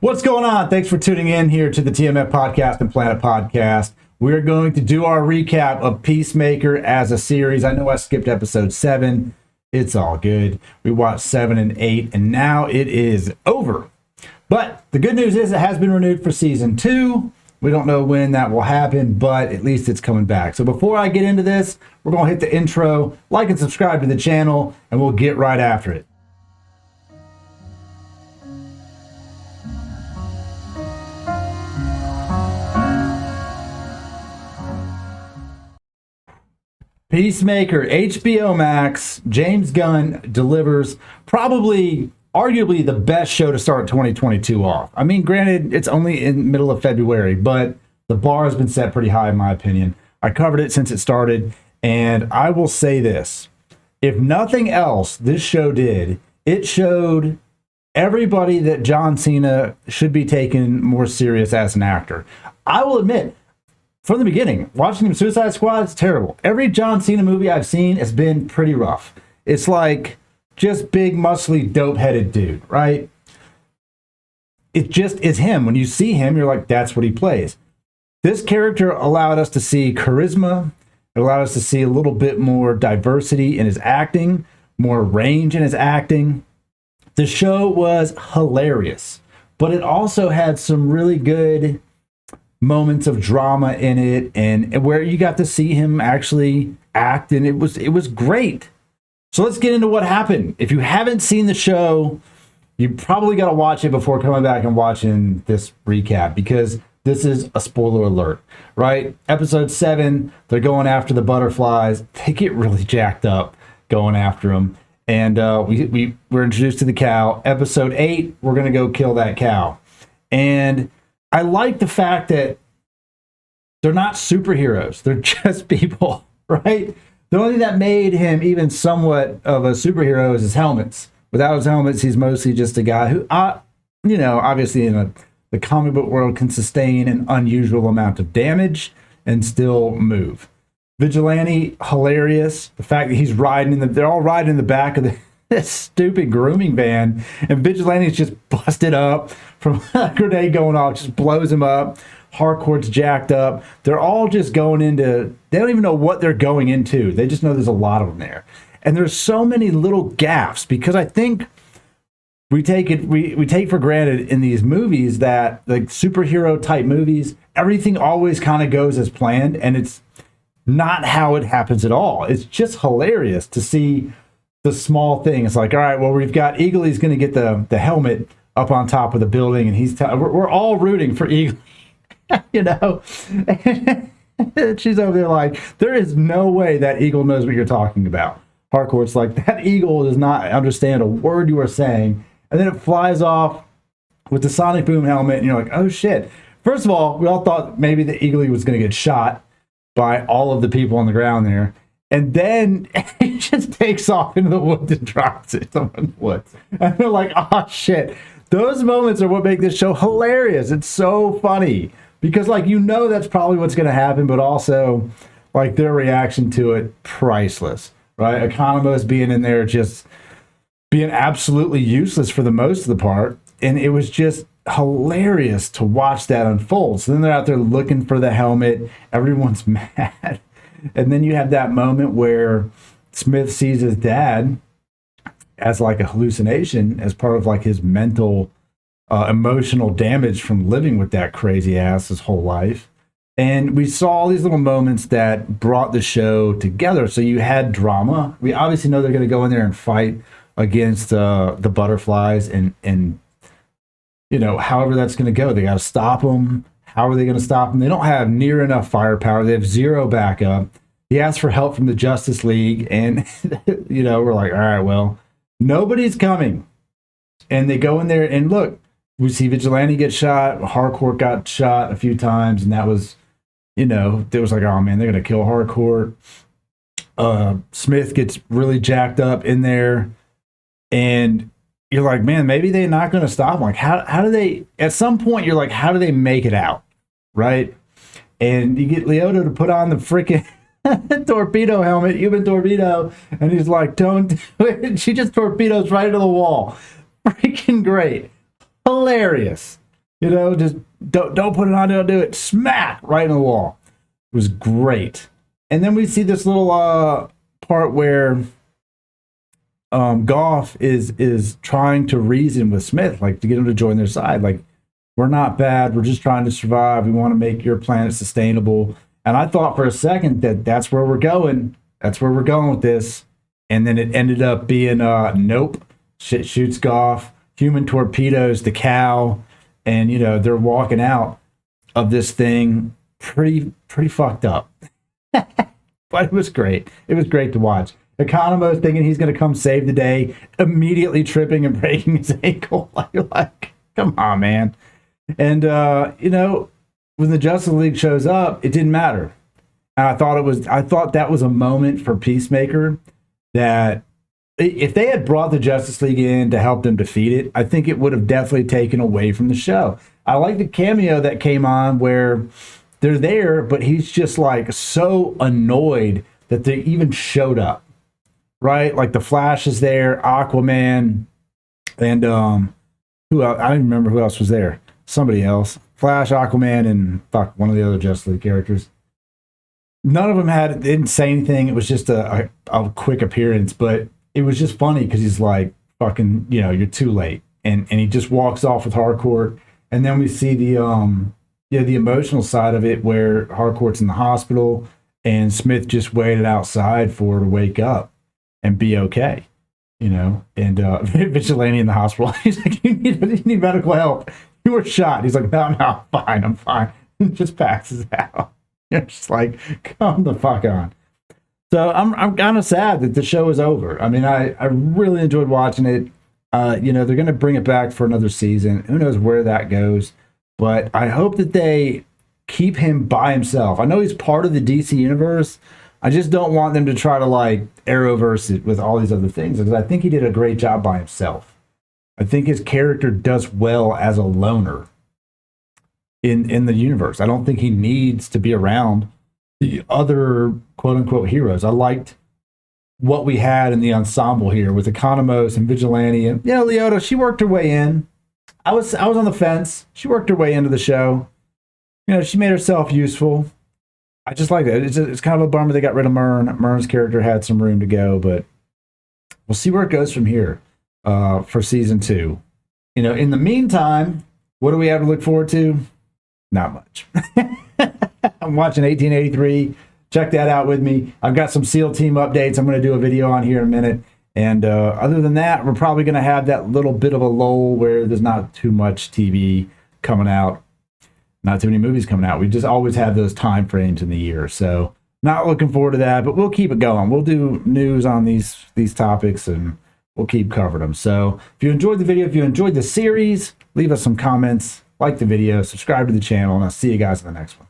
What's going on? Thanks for tuning in here to the TMF Podcast and Planet Podcast. We're going to do our recap of Peacemaker as a series. I know I skipped episode 7. It's all good. We watched 7 and 8, and now it is over. But the good news is it has been renewed for season 2. We don't know when that will happen, but at least it's coming back. So before I get into this, we're going to hit the intro, like and subscribe to the channel, and we'll get right after it. Peacemaker, HBO Max, James Gunn delivers probably, arguably the best show to start 2022 off. I mean, granted, it's only in the middle of February, but the bar has been set pretty high in my opinion. I covered it since it started, and I will say this. If nothing else, this show did, it showed everybody that John Cena should be taken more serious as an actor. I will admit, from the beginning, watching him Suicide Squad is terrible. Every John Cena movie I've seen has been pretty rough. It's like just big, muscly, dope-headed dude, right? It just is him. When you see him, you're like, that's what he plays. This character allowed us to see charisma. It allowed us to see a little bit more diversity in his acting, more range in his acting. The show was hilarious, but it also had some really good moments of drama in it, and where you got to see him actually act, and it was great. So let's get into what happened. If you haven't seen the show, you probably got to watch it before coming back and watching this recap, because this is a spoiler alert, right? Episode 7, they're going after the butterflies. They get really jacked up going after them, and we're introduced to the cow. Episode 8, we're gonna go kill that cow. And I like the fact that they're not superheroes. They're just people, right? The only thing that made him even somewhat of a superhero is his helmets. Without his helmets, he's mostly just a guy who, obviously in the comic book world can sustain an unusual amount of damage and still move. Vigilante, hilarious. The fact that he's they're all riding in the back of this stupid grooming van, and Vigilante's just busted up from a grenade going off, just blows him up. Harcourt's jacked up. They're all just going into, they don't even know what they're going into. They just know there's a lot of them there. And there's so many little gaffes, because I think we take for granted in these movies that, like superhero type movies, everything always kind of goes as planned, and it's not how it happens at all. It's just hilarious to see the small thing. It's like, all right, well, we've got Eagle. He's going to get the helmet up on top of the building, and we're all rooting for Eagle, She's over there like, there is no way that Eagle knows what you're talking about. Harcourt's like, that Eagle does not understand a word you are saying. And then it flies off with the sonic boom helmet, and you're like, oh shit. First of all, we all thought maybe the Eagle was going to get shot by all of the people on the ground there. And then it just takes off into the woods and drops it in the woods. And they're like, oh shit. Those moments are what make this show hilarious. It's so funny. Because that's probably what's going to happen, but also their reaction to it, priceless. Right? Economos being in there just being absolutely useless for the most of the part. And it was just hilarious to watch that unfold. So then they're out there looking for the helmet. Everyone's mad. And then you have that moment where Smith sees his dad as a hallucination, as part of his mental, emotional damage from living with that crazy ass his whole life. And we saw all these little moments that brought the show together. So you had drama. We obviously know they're going to go in there and fight against the butterflies, and however that's going to go, they got to stop them. How are they going to stop them? They don't have near enough firepower. They have zero backup. He asked for help from the Justice League, and we're like, all right, well, nobody's coming. And they go in there, and look, we see Vigilante get shot. Harcourt got shot a few times, and that was, it was like, oh man, they're going to kill Harcourt. Smith gets really jacked up in there, and you're like, man, maybe they're not going to stop him. How do they, at some point, you're like, how do they make it out? Right? And you get Leoto to put on the freaking torpedo helmet, human torpedo, and he's like, don't do it. She just torpedoes right into the wall. Freaking great. Hilarious. You know, just don't put it on, don't do it. Smack right in the wall. It was great. And then we see this little part where Goff is trying to reason with Smith, like to get him to join their side. Like, we're not bad. We're just trying to survive. We want to make your planet sustainable. And I thought for a second that that's where we're going. That's where we're going with this. And then it ended up being, nope. Shit shoots Goff. Human torpedoes the cow. And, you know, they're walking out of this thing pretty fucked up. But it was great. It was great to watch. Economos thinking he's going to come save the day, immediately tripping and breaking his ankle. Like, come on, man. And, you know, when the Justice League shows up, it didn't matter. And I thought that was a moment for Peacemaker that if they had brought the Justice League in to help them defeat it, I think it would have definitely taken away from the show. I like the cameo that came on where they're there, but he's just like so annoyed that they even showed up, right? Like the Flash is there, Aquaman, and who else? I don't remember who else was there. Somebody else. Flash, Aquaman, and one of the other Justice League characters. None of them didn't say anything. It was just a quick appearance, but it was just funny because he's like, fucking, you know, you're too late. And he just walks off with Harcourt. And then we see the emotional side of it where Harcourt's in the hospital and Smith just waited outside for her to wake up and be okay, you know. And Vigilante in the hospital, he's like, you need medical help. You were shot. He's like, no, I'm fine. And just passes out. You're just like, come the fuck on. So I'm kind of sad that the show is over. I mean, I really enjoyed watching it. You know, they're going to bring it back for another season. Who knows where that goes? But I hope that they keep him by himself. I know he's part of the DC universe. I just don't want them to try to like Arrowverse it with all these other things, because I think he did a great job by himself. I think his character does well as a loner in the universe. I don't think he needs to be around the other quote-unquote heroes. I liked what we had in the ensemble here with Economos and Vigilante. And, you know, Leota, she worked her way in. I was on the fence. She worked her way into the show. You know, she made herself useful. I just like that. It's kind of a bummer they got rid of Myrn. Myrn's character had some room to go, but we'll see where it goes from here for season 2. You know, in the meantime, what do we have to look forward to? Not much. I'm watching 1883. Check that out with me. I've got some SEAL team updates I'm going to do a video on here in a minute. And other than that, we're probably going to have that little bit of a lull where there's not too much TV coming out, not too many movies coming out. We just always have those time frames in the year. So not looking forward to that, but we'll keep it going. We'll do news on these topics and we'll keep covering them. So if you enjoyed the video, if you enjoyed the series, leave us some comments, like the video, subscribe to the channel, and I'll see you guys in the next one.